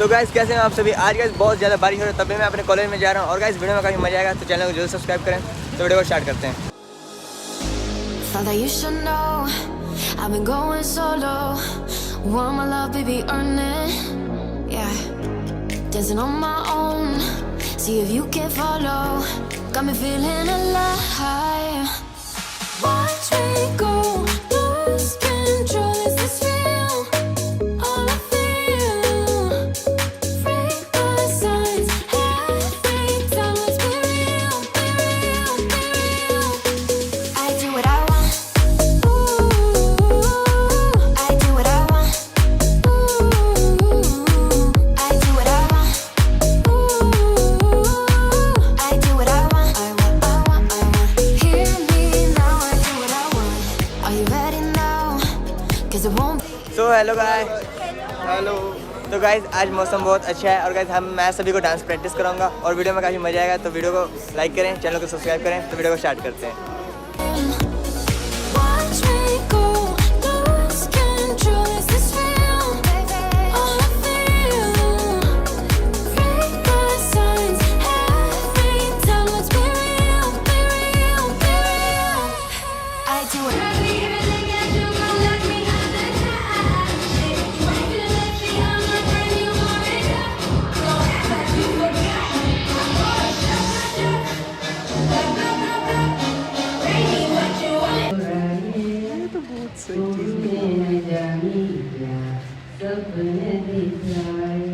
तो गाइस कैसे हैं आप सभी। आज गाइस बहुत ज़्यादा बारिश हो रही है, तब भी मैं अपने कॉलेज में जा रहा हूँ और गाइस वीडियो में काफ़ी मजा आएगा, तो चैनल को जल्द सब्सक्राइब करें। तो वीडियो को स्टार्ट करते हैं। Father, you should know I've been going solo. Want my love, baby, earn it. Yeah, dancing on my own. See if you can follow. Got me feeling alive. Watch me go, lose control. Is this real? All I feel. Break the signs. Every time, let's be real, be real, be real. I do what I want. Ooh, I do what I want. Ooh, I do what I want. Ooh, I do what I want. I want, I want, I want. Hear me now. I do what I want. Are you ready now? 'Cause it won't be. So hello guys. Hello. तो guys आज मौसम बहुत अच्छा है और guys मैं सभी को डांस प्रैक्टिस कराऊंगा और वीडियो में काफ़ी मजा आएगा। तो वीडियो को लाइक करें, चैनल को सब्सक्राइब करें। तो वीडियो को स्टार्ट करते हैं। Watch me go, lose control. Is this real? All I feel. Break the signs. Every time, let's be real, be real, be real. I do it. सपने दिखाए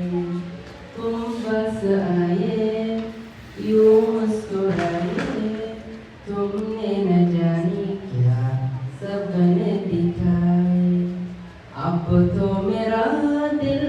तुम बस आए यूं मुस्कुराए तुमने न जानी क्या सपने दिखाए अब तो मेरा दिल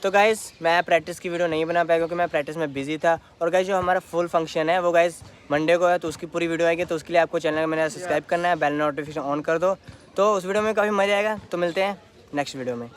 तो गाइस मैं प्रैक्टिस की वीडियो नहीं बना पाया क्योंकि मैं प्रैक्टिस में बिजी था। और गाइस जो हमारा फुल फंक्शन है वो गाइस मंडे को है, तो उसकी पूरी वीडियो आएगी। तो उसके लिए आपको चैनल में मेरा सब्सक्राइब करना है, बेल नोटिफिकेशन ऑन कर दो। तो उस वीडियो में काफ़ी मज़ा आएगा। तो मिलते हैं नेक्स्ट वीडियो में।